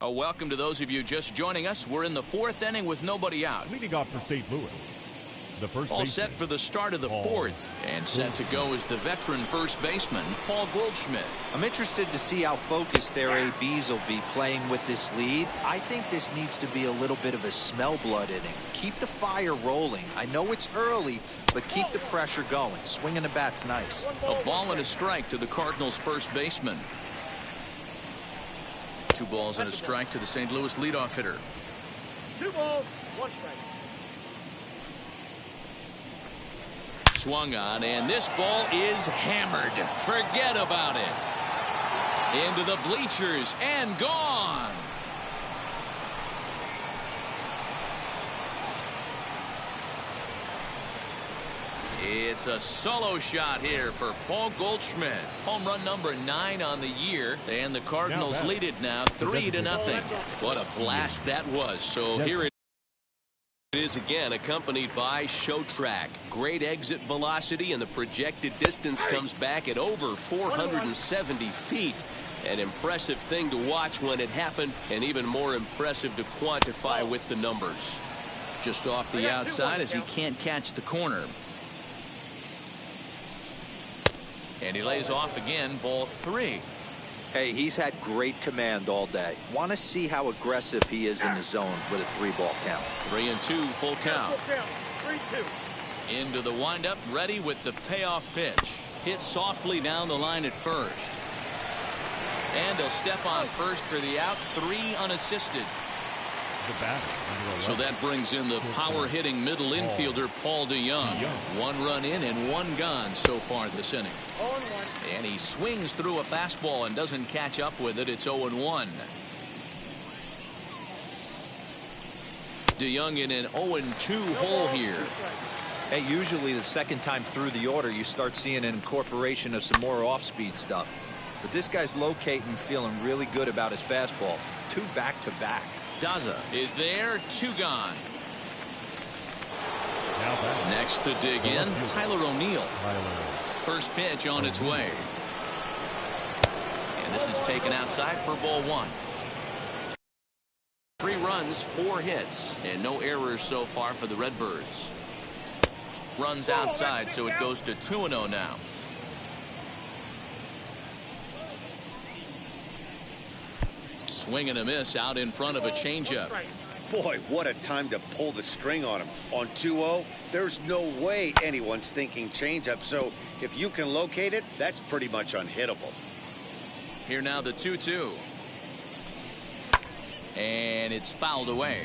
Welcome to those of you just joining us. We're in the fourth inning with nobody out. Leading off for St. Louis, the first All baseman, set for the start of the fourth. And set to go is the veteran first baseman, Paul Goldschmidt. I'm interested to see how focused their ABs will be playing with this lead. I think this needs to be a little bit of a smell blood inning. Keep the fire rolling. I know it's early, but keep the pressure going. Swinging the bat's nice. A ball and a strike to the Cardinals first baseman. 2 balls and a strike to the St. Louis leadoff hitter. 2 balls, 1 strike. Swung on, and this ball is hammered. Forget about it. Into the bleachers and gone. It's a solo shot here for Paul Goldschmidt. Home run number 9 on the year, and the Cardinals lead it now 3-0. What a blast that was. So here it is again, accompanied by Show Track. Great exit velocity, and the projected distance comes back at over 470 feet. An impressive thing to watch when it happened, and even more impressive to quantify with the numbers. Just off the outside as he can't catch the corner. And he lays off again, ball 3. Hey, he's had great command all day. Want to see how aggressive he is in the zone with a 3-ball count. 3-2, full count. 3-2. Into the windup, ready with the payoff pitch. Hit softly down the line at first. And he'll step on first for the out, 3 unassisted. So that brings in the power-hitting middle infielder, Paul DeYoung. 1 run in and 1 gone so far this inning. And he swings through a fastball and doesn't catch up with it. It's 0-1. DeYoung in an 0-2 hole here. Hey, usually the second time through the order, you start seeing an incorporation of some more off-speed stuff. But this guy's locating, feeling really good about his fastball. 2 back-to-back. Daza is there, 2 gone. Next to dig in, Tyler O'Neill. First pitch on its way. And this is taken outside for ball 1. 3 runs, 4 hits, and no errors so far for the Redbirds. Runs outside, so it goes to 2-0 now. Swing and a miss out in front of a changeup. Boy, what a time to pull the string on him. On 2-0, there's no way anyone's thinking changeup. So if you can locate it, that's pretty much unhittable. Here now the 2-2. And it's fouled away.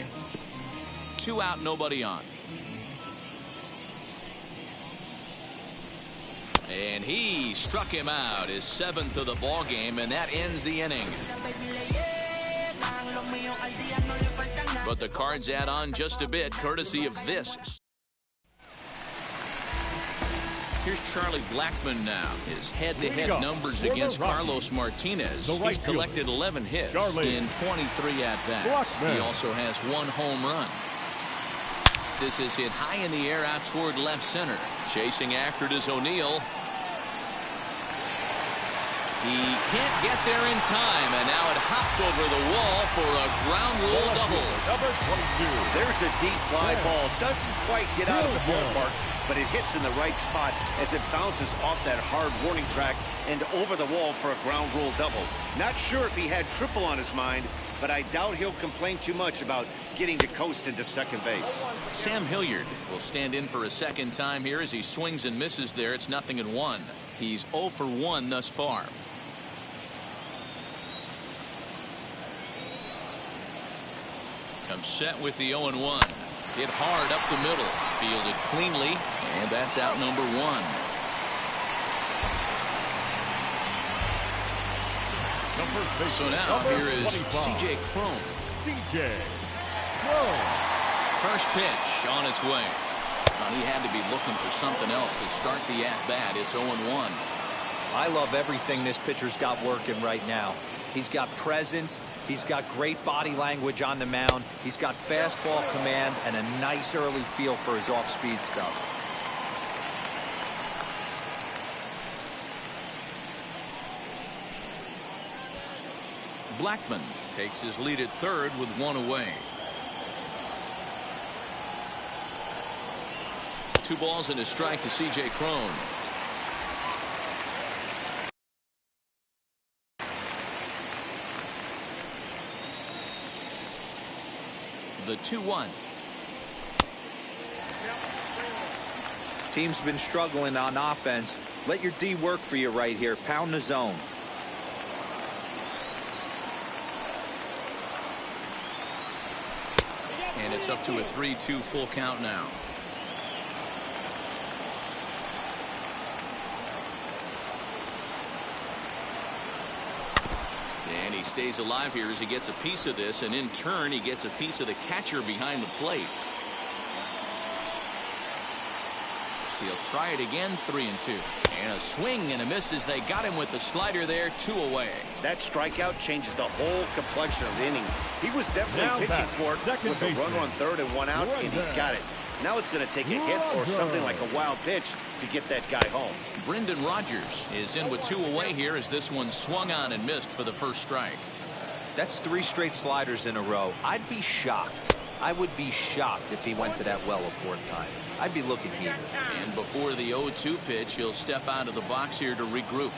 2 out, nobody on. And he struck him out, his 7th of the ball game, and that ends the inning. But the Cards add on just a bit, courtesy of this. Here's Charlie Blackmon now. His head-to-head numbers against Carlos Martinez. He's collected 11 hits in 23 at-bats. He also has 1 home run. This is hit high in the air out toward left center. Chasing after it is O'Neill. He can't get there in time, and now it hops over the wall for a ground rule double. Number 22. There's a deep fly ball. Doesn't quite get out of the ballpark, but it hits in the right spot as it bounces off that hard warning track and over the wall for a ground rule double. Not sure if he had triple on his mind, but I doubt he'll complain too much about getting to coast into second base. Sam Hilliard will stand in for a second time here as he swings and misses there. It's 0-1. He's 0 for 1 thus far. Comes set with the 0-1. Hit hard up the middle. Fielded cleanly, and that's out number 1. So now here is C.J. Cron. C.J. Cron. First pitch on its way. He had to be looking for something else to start the at-bat. It's 0-1. I love everything this pitcher's got working right now. He's got presence. He's got great body language on the mound. He's got fastball command and a nice early feel for his off-speed stuff. Blackmon Takes his lead at third with one away. 2 balls and a strike to C.J. Cron. The 2-1. Team's been struggling on offense. Let your D work for you right here. Pound the zone. And it's up to a 3-2 full count now. And he stays alive here as he gets a piece of this, and in turn he gets a piece of the catcher behind the plate. He'll try it again, 3-2. And a swing and a miss as they got him with the slider there, 2 away. That strikeout changes the whole complexion of the inning. He was definitely pitching for it with a runner on third and 1 out, and he got it. Now it's going to take a hit or something like a wild pitch to get that guy home. Brendan Rodgers is in with 2 away here as this one swung on and missed for the first strike. That's 3 straight sliders in a row. I'd be shocked. I would be shocked if he went to that well a 4th time. I'd be looking here. And before the 0-2 pitch, he'll step out of the box here to regroup.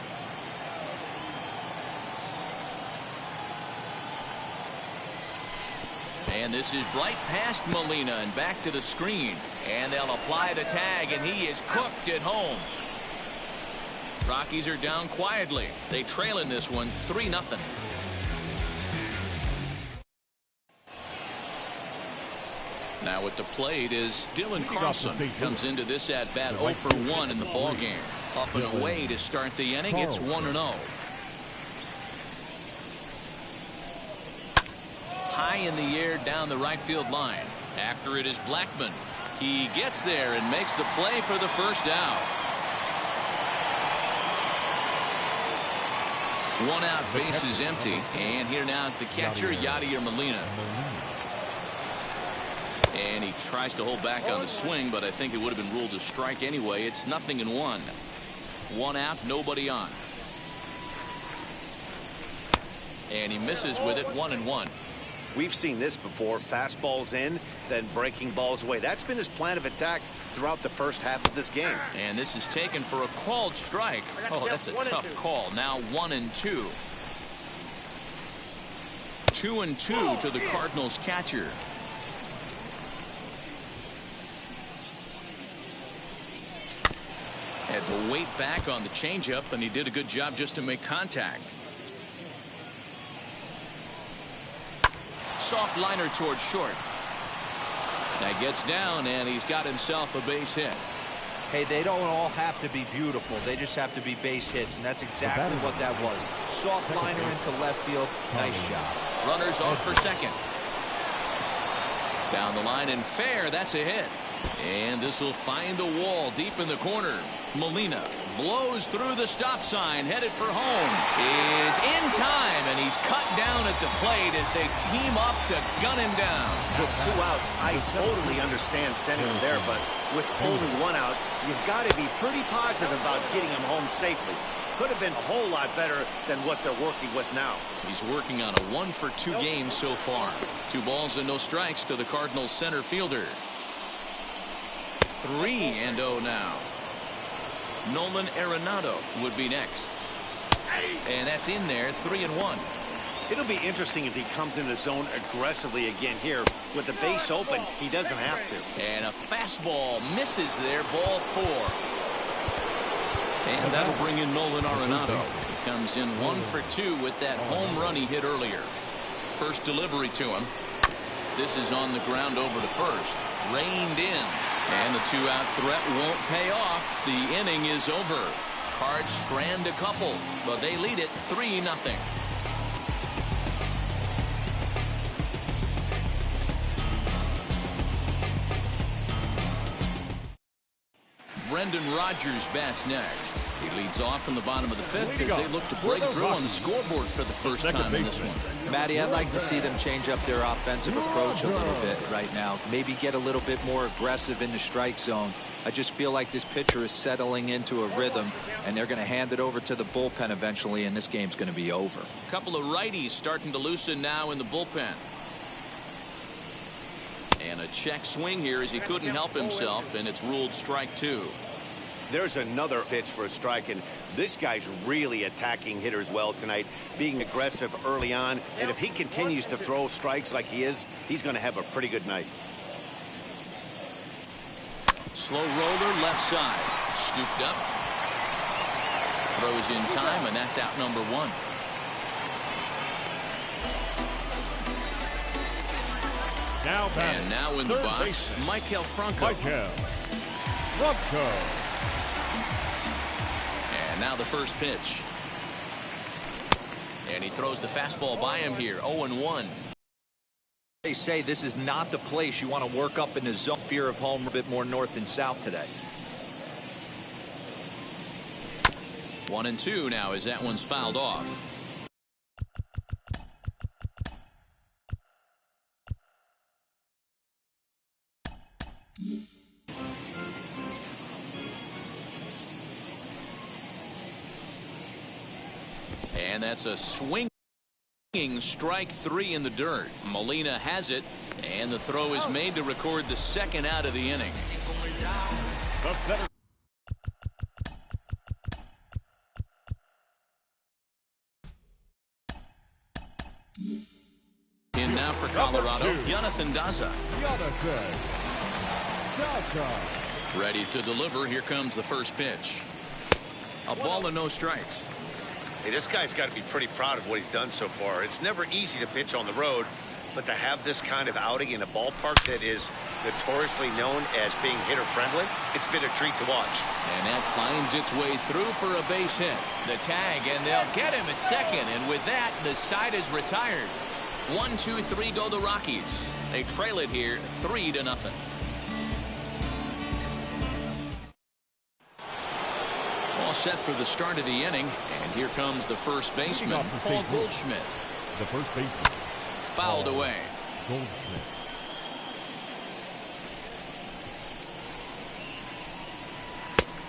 And this is right past Molina and back to the screen. And they'll apply the tag, and he is cooked at home. Rockies are down quietly. They trail in this one 3-0. Now at the plate is Dylan Carlson. Comes into this at bat 0 for 1 in the ballgame. Up and away to start the inning. It's 1-0. High in the air down the right field line. After it is Blackman. He gets there and makes the play for the first out. 1 out, base is empty. And here now is the catcher, Yadier Molina. And he tries to hold back on the swing, but I think it would have been ruled a strike anyway. It's 0-1. 1 out, nobody on. And he misses with it, 1-1. We've seen this before. Fastballs in, then breaking balls away. That's been his plan of attack throughout the first half of this game. And this is taken for a called strike. Oh, that's a tough call. Now 1-2. 2-2 to the Cardinals catcher. Had to wait back on the changeup, and he did a good job just to make contact. Soft liner towards short. That gets down, and he's got himself a base hit. Hey, they don't all have to be beautiful. They just have to be base hits, and that's exactly what that was. Soft liner into left field. Nice job. Runners off for second. Down the line and fair. That's a hit. And this will find the wall deep in the corner. Molina blows through the stop sign, headed for home. Is in time, and he's cut down at the plate as they team up to gun him down. With 2 outs, I totally understand sending him there, but with only 1 out, you've got to be pretty positive about getting him home safely. Could have been a whole lot better than what they're working with now. He's working on a 1 for 2 game so far. 2 balls and no strikes to the Cardinals center fielder. 3-0 now. Nolan Arenado would be next. And that's in there, 3-1. It'll be interesting if he comes in the zone aggressively again here. With the base open, he doesn't have to. And a fastball misses there, ball 4. And that'll bring in Nolan Arenado. He comes in 1 for 2 with that home run he hit earlier. First delivery to him. This is on the ground over to first. Reined in. And the 2-out threat won't pay off. The inning is over. Cards strand a couple, but they lead it 3-0. Brendan Rodgers bats next. He leads off in the bottom of the 5th as they look to break through on the scoreboard for the first time in this one. Matty, I'd like to see them change up their offensive approach a little bit right now. Maybe get a little bit more aggressive in the strike zone. I just feel like this pitcher is settling into a rhythm, and they're going to hand it over to the bullpen eventually, and this game's going to be over. A couple of righties starting to loosen now in the bullpen. And a check swing here as he couldn't help himself, and it's ruled strike 2. There's another pitch for a strike, and this guy's really attacking hitters well tonight, being aggressive early on. And if he continues to throw strikes like he is, he's going to have a pretty good night. Slow roller left side. Scooped up. Throws in time, and that's out number 1. And now in the box, Michael Franco. And now the first pitch. And he throws the fastball by him here, 0-1. They say this is not the place you want to work up in the zone. Fear of home a bit more north and south today. 1-2 now as that one's fouled off. And that's a swinging strike 3 in the dirt. Molina has it, and the throw is made to record the second out of the inning. In now for Colorado, Jonathan Daza. Ready to deliver. Here comes the first pitch. A ball and no strikes. Hey, this guy's got to be pretty proud of what he's done so far. It's never easy to pitch on the road, but to have this kind of outing in a ballpark that is notoriously known as being hitter-friendly, it's been a treat to watch. And that finds its way through for a base hit. The tag, and they'll get him at second. And with that, the side is retired. 1, 2, 3 go the Rockies. They trail it here 3-0. All set for the start of the inning, and here comes the first baseman, Paul Goldschmidt. The first baseman. Fouled away. Goldschmidt.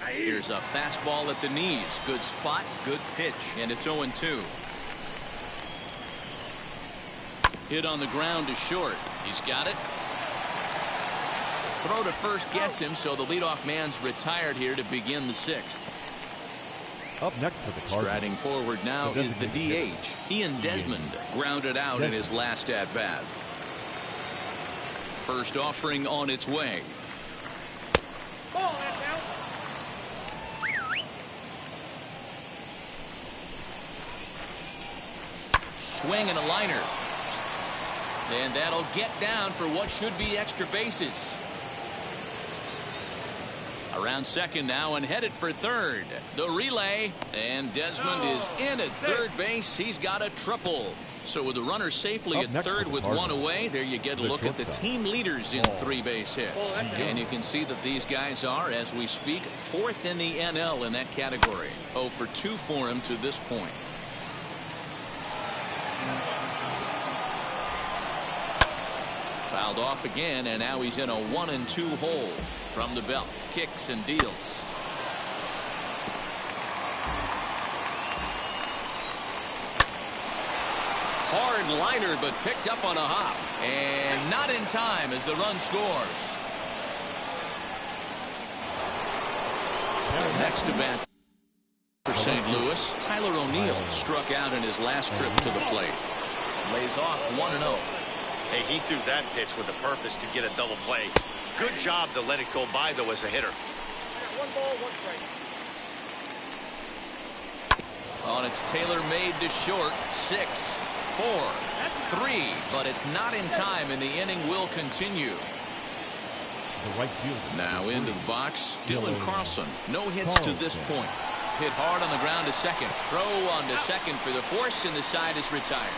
Here's a fastball at the knees. Good spot, good pitch, and it's 0-2. Hit on the ground to short. He's got it. Throw to first gets him, so the leadoff man's retired here to begin the 6th. Up next for the Cardinals. Striding forward now is the DH. Ian Desmond grounded out in his last at-bat. First offering on its way. Swing and a liner. And that'll get down for what should be extra bases. Around second now and headed for third. The relay, and Desmond is in at third base. He's got a triple. So with the runner safely at third with one away, there you get a look at the team leaders in 3 base hits. And you can see that these guys are, as we speak, 4th in the NL in that category. 0 for 2 for him to this point. Fouled off again, and now he's in a 1-2 hole from the belt. Kicks and deals. Hard liner, but picked up on a hop. And not in time as the run scores. Next to bat for St. Louis, Tyler O'Neill struck out in his last trip to the plate. Lays off 1-0. Hey, he threw that pitch with a purpose to get a double play. Good job to let it go by, though, as a hitter. 1 ball, 1 strike. On its Taylor made to short. 6, 4, 3, but it's not in time, and the inning will continue. The right fielder. Now into the box, Dylan Carlson. No hits to this point. Hit hard on the ground to second. Throw on to second for the force, and the side is retired.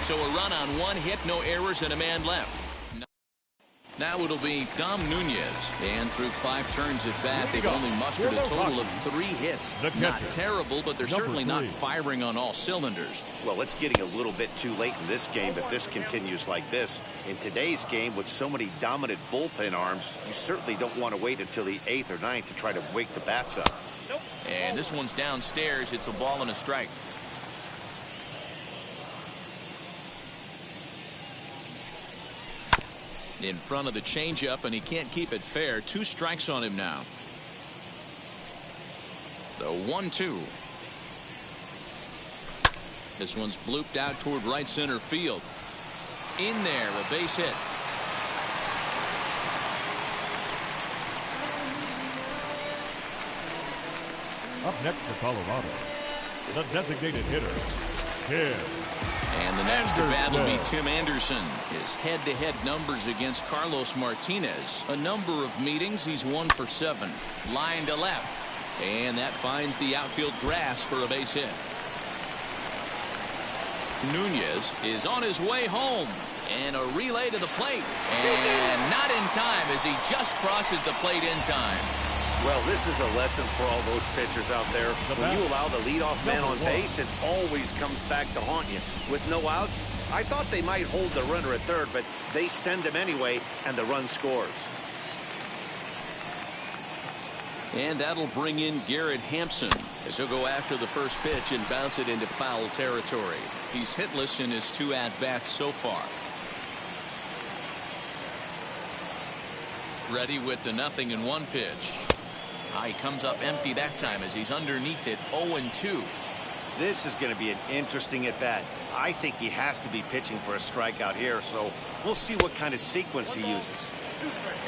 So a run on 1 hit, no errors, and a man left. Now it'll be Dom Nunez. And through 5 turns at bat, they've only mustered a total of 3 hits. Not terrible, but they're certainly not firing on all cylinders. Well, it's getting a little bit too late in this game if this continues like this. In today's game, with so many dominant bullpen arms, you certainly don't want to wait until the 8th or 9th to try to wake the bats up. And this one's downstairs. It's a ball and a strike. In front of the changeup, and he can't keep it fair. 2 strikes on him now. The 1-2. This one's blooped out toward right center field. In there, a base hit. Up next for Colorado, the designated hitter, Tim. And the next to bat will be Tim Anderson. His head-to-head numbers against Carlos Martinez. A number of meetings, he's 1 for 7. Line to left. And that finds the outfield grass for a base hit. Nunez is on his way home. And a relay to the plate. And not in time as he just crosses the plate in time. Well, this is a lesson for all those pitchers out there. When you allow the leadoff man on base, it always comes back to haunt you. With no outs, I thought they might hold the runner at third, but they send him anyway, and the run scores. And that'll bring in Garrett Hampson as he'll go after the first pitch and bounce it into foul territory. He's hitless in his 2 at-bats so far. Ready with the 0-1 pitch. He comes up empty that time as he's underneath it. 0-2. This is going to be an interesting at bat. I think he has to be pitching for a strikeout here, so we'll see what kind of sequence he uses.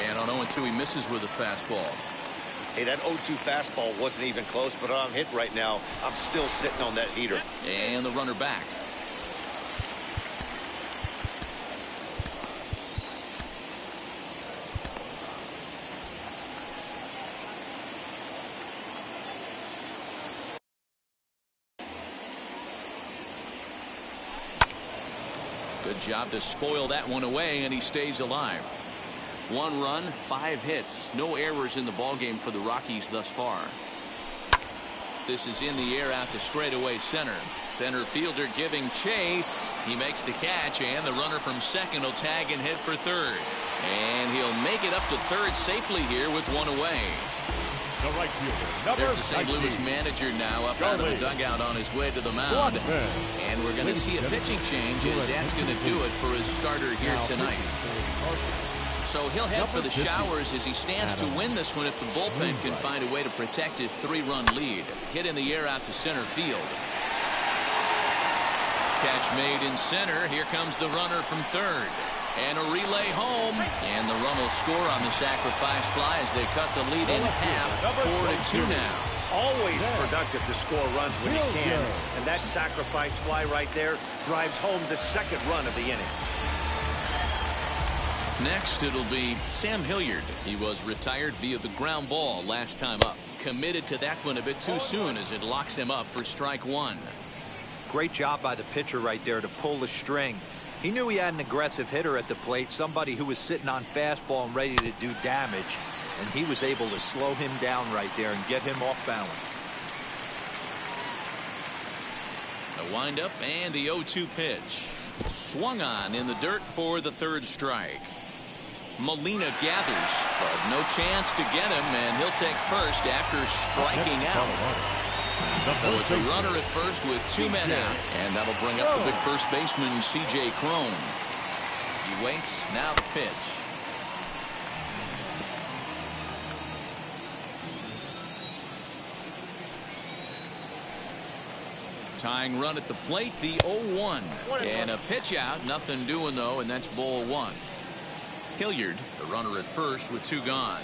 And on 0-2 he misses with a fastball. Hey, that 0-2 fastball wasn't even close, but I'm hit right now. I'm still sitting on that heater. And the runner back. Good job to spoil that one away, and he stays alive. 1 run, 5 hits. No errors in the ballgame for the Rockies thus far. This is in the air out to straightaway center. Center fielder giving chase. He makes the catch, and the runner from second will tag and hit for third. And he'll make it up to third safely here with 1 away. The right fielder, There's the St. Louis manager now up out of the dugout on his way to the mound. And we're going to see a pitching change as that's going to do it for his starter here tonight. So he'll head for the showers as he stands to win this one if the bullpen can find a way to protect his 3-run lead. Hit in the air out to center field. Catch made in center. Here comes the runner from third. And a relay home. And the run will score on the sacrifice fly as they cut the lead in half. 4-2 now. Always productive to score runs when you can. And that sacrifice fly right there drives home the second run of the inning. Next, it'll be Sam Hilliard. He was retired via the ground ball last time up. Committed to that one a bit too soon as it locks him up for strike 1. Great job by the pitcher right there to pull the string. He knew he had an aggressive hitter at the plate, somebody who was sitting on fastball and ready to do damage, and he was able to slow him down right there and get him off balance. The windup and the 0-2 pitch. Swung on in the dirt for the third strike. Molina gathers, but no chance to get him, and he'll take first after striking out. So it's a runner at first with 2 men out, and that'll bring up the big first baseman, C.J. Cron. He waits, now the pitch. Tying run at the plate, the 0-1. And a pitch out, nothing doing though, and that's ball 1. Hilliard, the runner at first with 2 gone.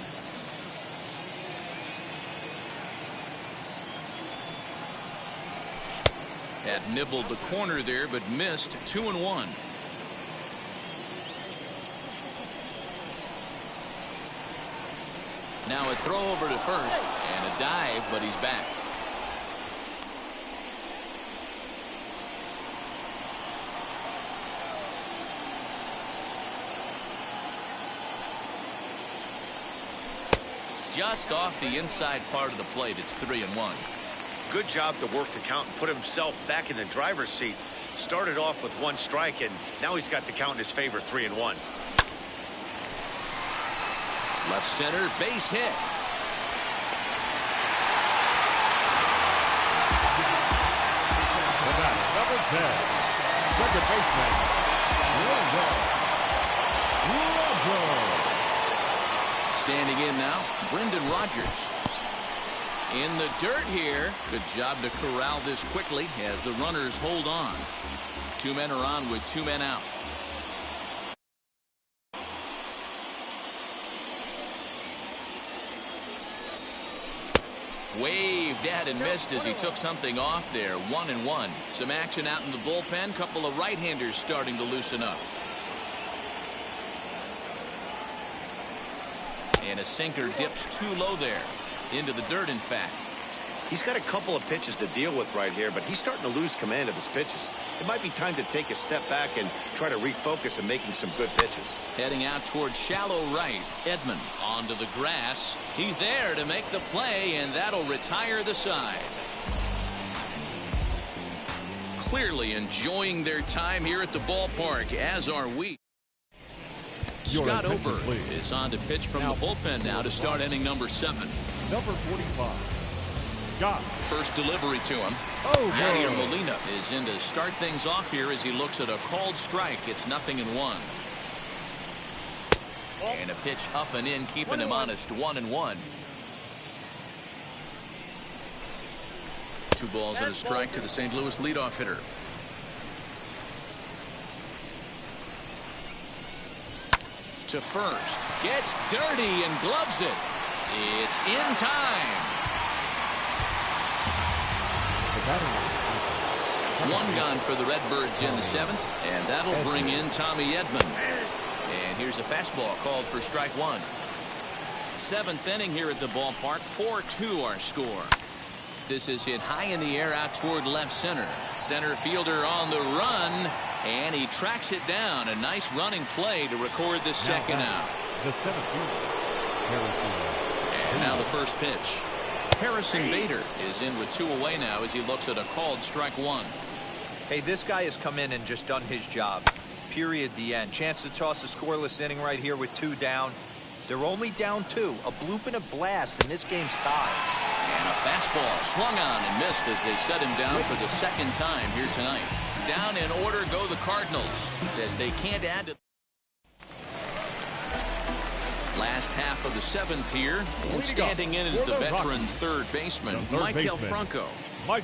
Had nibbled the corner there, but missed. 2-1. Now a throw over to first and a dive, but he's back. just off the inside part of the plate. It's 3-1. Good job to work the count and put himself back in the driver's seat. Started off with 1 strike, and now he's got the count in his favor, 3-1. Left center, base hit. Number 10, second baseman, Standing in now, Brendan Rodgers. In the dirt here. Good job to corral this quickly as the runners hold on. 2 men are on with 2 men out. Waved at and missed as he took something off there. 1-1. Some action out in the bullpen. Couple of right-handers starting to loosen up. And a sinker dips too low there. Into the dirt, in fact. He's got a couple of pitches to deal with right here, but he's starting to lose command of his pitches. It might be time to take a step back and try to refocus on making some good pitches. Heading out towards shallow right. Edman onto the grass. He's there to make the play, and that'll retire the side. Clearly enjoying their time here at the ballpark, as are we. Scott Ober is on to pitch from the bullpen now to start inning number 7. Number 45, Scott. First delivery to him. Yadier Molina is in to start things off here as he looks at a called strike. It's 0-1. And a pitch up and in, keeping him honest. 1-1. 2 balls and a strike to the St. Louis leadoff hitter. To first. Gets dirty and gloves it. It's in time. 1 gone for the Redbirds in the 7th, and that'll bring in Tommy Edman. And here's a fastball called for strike 1. 7th inning here at the ballpark. 4-2 our score. This is hit high in the air out toward left center. Center fielder on the run, and he tracks it down. A nice running play to record the second out. The 7th fielder, and now the first pitch. Harrison Bader is in with 2 away now as he looks at a called strike 1. Hey, this guy has come in and just done his job. Period. The end. Chance to toss a scoreless inning right here with 2 down. They're only down 2. A bloop and a blast, and this game's tied. And a fastball swung on and missed as they set him down for the 2nd time here tonight. Down in order go the Cardinals as they can't add to. Last half of the 7th here, and standing in is the veteran third baseman, Maikel Franco.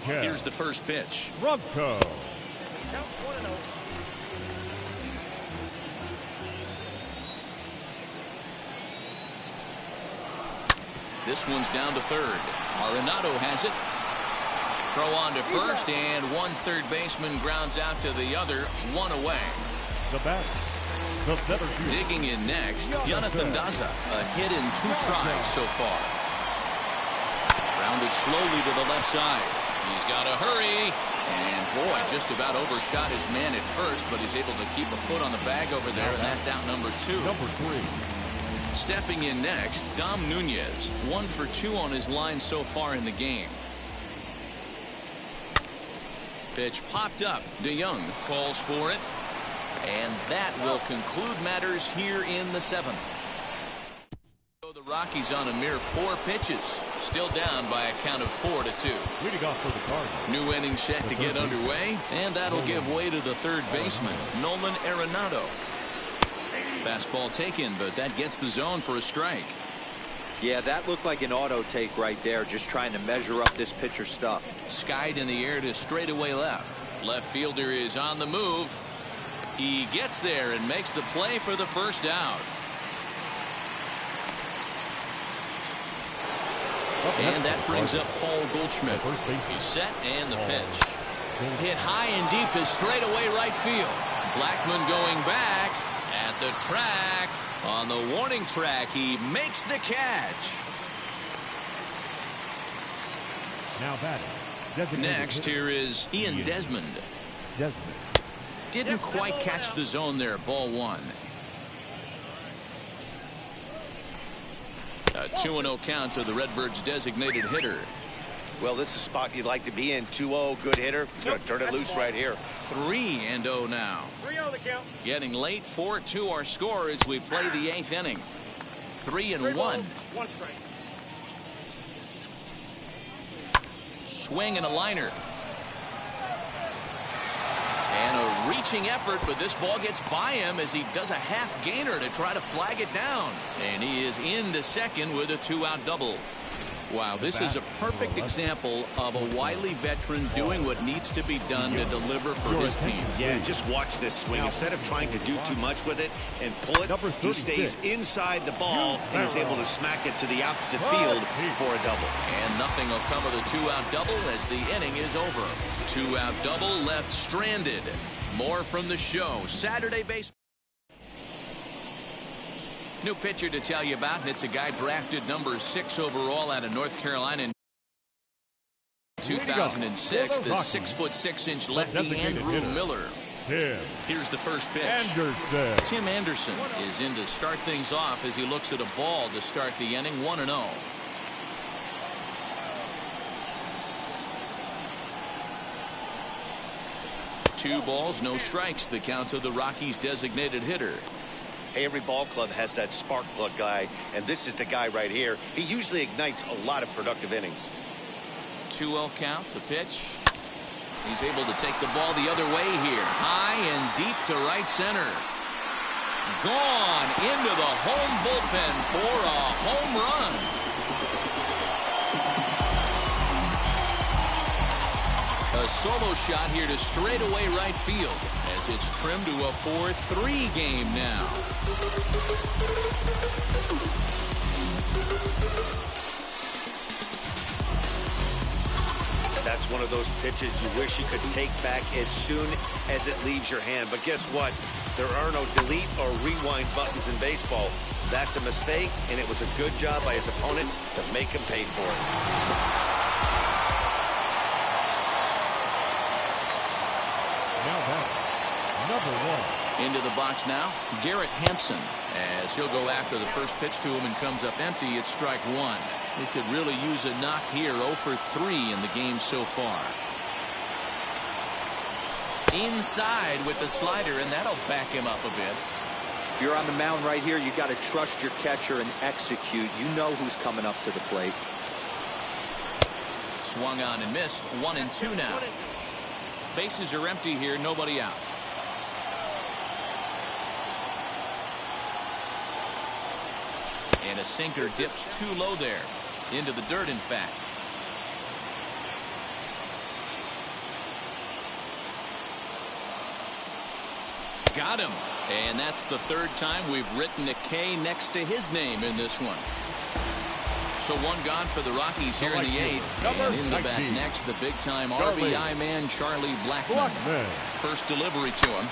Here's the first pitch. Franco. This one's down to third. Arenado has it. Throw on to first, and one third baseman grounds out to the other. 1 away. The batter. The center field. Digging in next, Jonathan Daza. A hit in 2 tries so far. Rounded slowly to the left side. He's got to hurry. And boy, just about overshot his man at first, but he's able to keep a foot on the bag over there, and that's out number 2. Number 3. Stepping in next, Dom Nunez. 1 for 2 on his line so far in the game. Pitch popped up. DeYoung calls for it. And that will conclude matters here in the 7th. The Rockies on a mere 4 pitches. Still down by a count of 4-2. Leading off for the Cardinals. New inning set to get underway. And that'll give way to the third baseman, Nolan Arenado. Fastball taken, but that gets the zone for a strike. Yeah, that looked like an auto take right there, just trying to measure up this pitcher's stuff. Skied in the air to straightaway left. Left fielder is on the move. He gets there and makes the play for the first out. And that brings up Paul Goldschmidt. He's set and the pitch. Hit high and deep to straightaway right field. Blackmon going back. At the track, on the warning track, he makes the catch. Now batting. Next, here is Ian Desmond. Didn't quite catch the zone there. Ball 1. A A 2-0 count to the Redbirds' designated hitter. Well, this is a spot you'd like to be in. 2-0, good hitter. He's going to turn it loose right here. 3-0 now. 3-0 the count. Getting late, 4-2 our score as we play the 8th inning. 3-1. 1 strike. Swing and a liner. And a reaching effort, but this ball gets by him as he does a half gainer to try to flag it down. And he is into second with a 2-out double. Wow, this is a perfect example of a wily veteran doing what needs to be done to deliver for his team. Yeah, just watch this swing. Instead of trying to do too much with it and pull it, he stays inside the ball and is able to smack it to the opposite field for a double. And nothing will come of the 2-out double as the inning is over. 2-out double left stranded. More from the show. Saturday Baseball. New pitcher to tell you about, and it's a guy drafted number 6 overall out of North Carolina in 2006. The 6'6" lefty Andrew Miller. Here's the first pitch. Tim Anderson is in to start things off as he looks at a ball to start the inning. 1-0. Two balls, no strikes. The count of the Rockies' designated hitter. Hey, every ball club has that spark plug guy, and this is the guy right here. He usually ignites a lot of productive innings. 2-0 count, the pitch. He's able to take the ball the other way here. High and deep to right center. Gone into the home bullpen for a home run. A solo shot here to straightaway right field as it's trimmed to a 4-3 game now. That's one of those pitches you wish you could take back as soon as it leaves your hand. But guess what? There are no delete or rewind buttons in baseball. That's a mistake, and it was a good job by his opponent to make him pay for it. Now back, number 1. Into the box now, Garrett Hampson, as he'll go after the first pitch to him and comes up empty. It's strike 1. He could really use a knock here. 0 for 3 in the game so far. Inside with the slider, and that'll back him up a bit. If you're on the mound right here, you got to trust your catcher and execute. You know who's coming up to the plate. Swung on and missed. 1-2 now. Bases are empty here, nobody out. And a sinker dips too low there. Into the dirt, in fact. Got him. And that's the third time we've written a K next to his name in this one. So one gone for the Rockies here in the 8th. And in the bat next, the big-time RBI man, Charlie Blackmon. First delivery to him.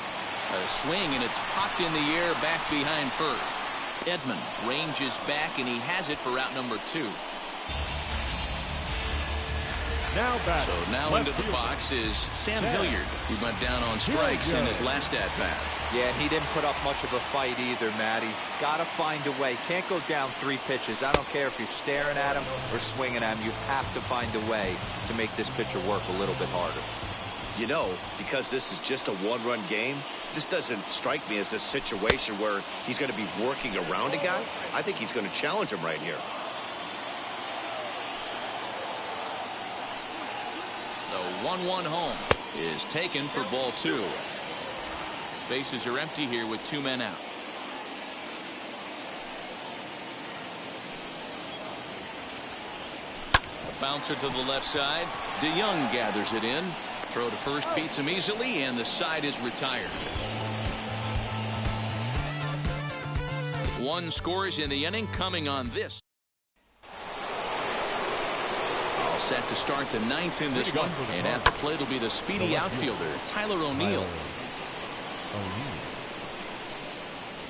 A swing, and it's popped in the air back behind first. Edman ranges back, and he has it for out number 2. Now back. So now into the box is Sam Hilliard. He went down on strikes in his last at-bat. Yeah, and he didn't put up much of a fight either, Matty. Got to find a way. Can't go down 3 pitches. I don't care if you're staring at him or swinging at him. You have to find a way to make this pitcher work a little bit harder. You know, because this is just a one-run game, this doesn't strike me as a situation where he's going to be working around a guy. I think he's going to challenge him right here. The 1-1 home is taken for ball 2. Bases are empty here with 2 men out. A bouncer to the left side. DeYoung gathers it in. Throw to first beats him easily, and the side is retired. 1 scores in the inning coming on this. All set to start the 9th in this one. And at the plate will be the speedy outfielder, Tyler O'Neill.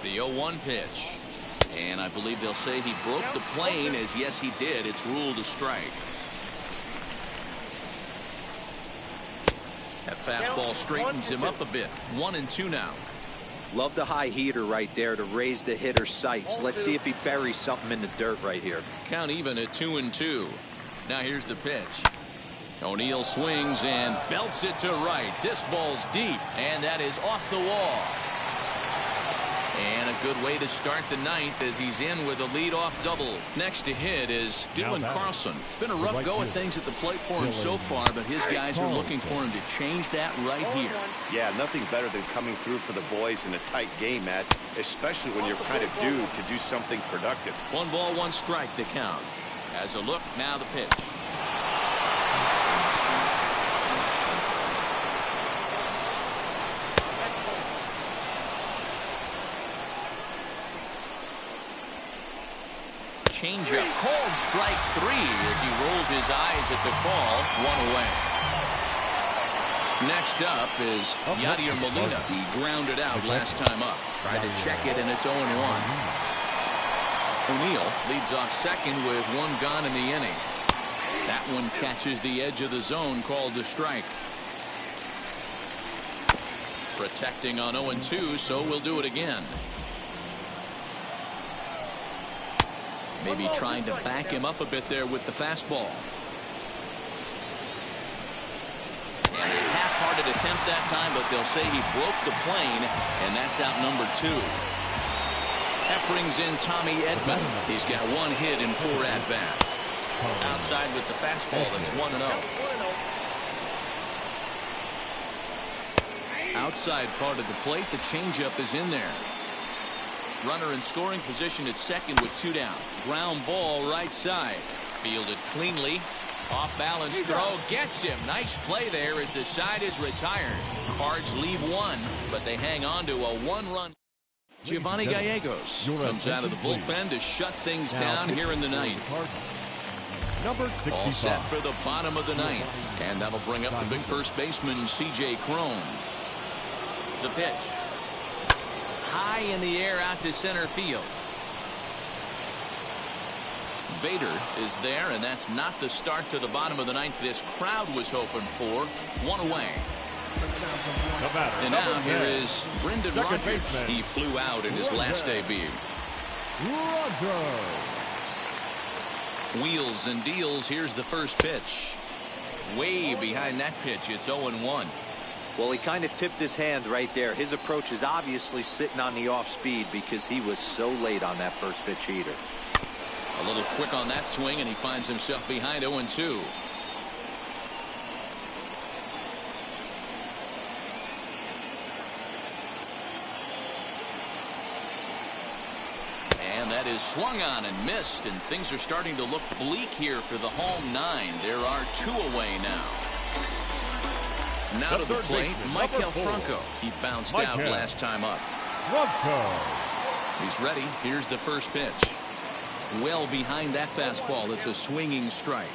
The 0-1 pitch. And I believe they'll say he broke the plane, as yes he did. It's ruled a strike. That fastball straightens him up a bit. 1-2 now. Love the high heater right there to raise the hitter's sights. Let's see if he buries something in the dirt right here. Count even at 2-2. Now here's the pitch. O'Neill swings and belts it to right. This ball's deep, and that is off the wall. And a good way to start the ninth as he's in with a leadoff double. Next to hit is Dylan Carlson. It's been a rough go of things at the plate for him so far, but his guys are looking for him to change that right here. Yeah, nothing better than coming through for the boys in a tight game, Matt, especially when you're kind of due to do something productive. 1 ball, 1 strike the count. As a look, now the pitch. Changeup, called strike 3 as he rolls his eyes at the call. 1 away. Next up is Yadier Molina. He grounded out last time up. Tried to check it, and it's 0-1. O'Neill leads off second with 1 gone in the inning. That one catches the edge of the zone, called the strike. Protecting on 0-2, so we'll do it again. Maybe trying to back him up a bit there with the fastball. And a half-hearted attempt that time, but they'll say he broke the plane, and that's out number 2. That brings in Tommy Edman. He's got 1 hit in 4 at-bats. Outside with the fastball, that's 1-0. Outside part of the plate, the changeup is in there. Runner in scoring position at second with 2 down. Ground ball right side. Fielded cleanly. Off balance throw gets him. Nice play there as the side is retired. Cards leave 1, but they hang on to a 1-run. Giovanni Gallegos comes out of the bullpen to shut things down here in the ninth. Number 65. All set for the bottom of the ninth. And that'll bring up the big first baseman, C.J. Cron. The pitch. High in the air out to center field. Bader is there, and that's not the start to the bottom of the ninth this crowd was hoping for. 1 away. And now here is Brendan Rodgers. He flew out in his last debut. Wheels and deals. Here's the first pitch. Way behind that pitch. It's 0-1. Well, he kind of tipped his hand right there. His approach is obviously sitting on the off speed because he was so late on that first pitch heater. A little quick on that swing, and he finds himself behind 0-2. And that is swung on and missed, and things are starting to look bleak here for the home 9. There are 2 away now. Now to the plate, Michael Franco. He bounced out last time up. He's ready. Here's the first pitch. Well behind that fastball. It's a swinging strike.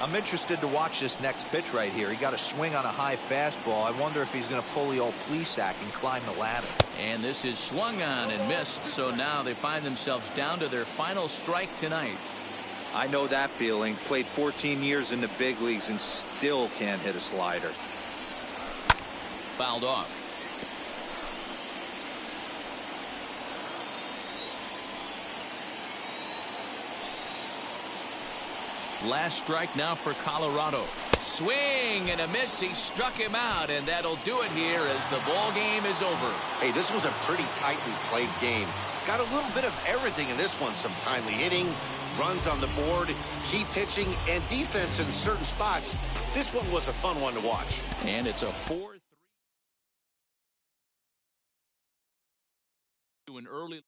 I'm interested to watch this next pitch right here. He got a swing on a high fastball. I wonder if he's going to pull the old Plesac and climb the ladder. And this is swung on and missed. So now they find themselves down to their final strike tonight. I know that feeling. Played 14 years in the big leagues and still can't hit a slider. Fouled off. Last strike now for Colorado. Swing and a miss. He struck him out, and that'll do it here as the ball game is over. Hey, this was a pretty tightly played game. Got a little bit of everything in this one. Some timely hitting, runs on the board, key pitching, and defense in certain spots. This one was a fun one to watch. And it's a 4-3 to an early.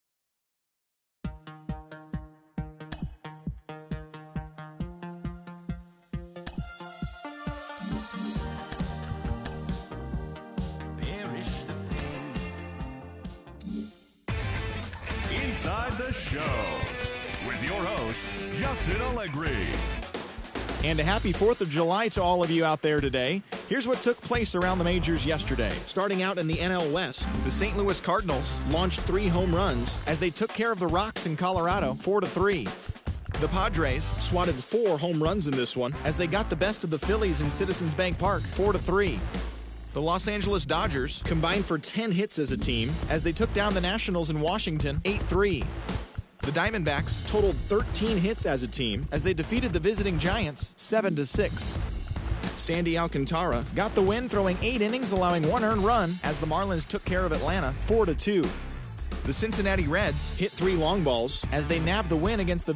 Inside the Show with your host, Justin Allegri. And a happy 4th of July to all of you out there today. Here's what took place around the majors yesterday. Starting out in the NL West, the St. Louis Cardinals launched 3 home runs as they took care of the Rocks in Colorado 4-3. The Padres swatted 4 home runs in this one as they got the best of the Phillies in Citizens Bank Park 4-3. The Los Angeles Dodgers combined for 10 hits as a team as they took down the Nationals in Washington 8-3. The Diamondbacks totaled 13 hits as a team as they defeated the visiting Giants 7-6. Sandy Alcantara got the win, throwing 8 innings, allowing 1 earned run as the Marlins took care of Atlanta 4-2. The Cincinnati Reds hit 3 long balls as they nabbed the win against the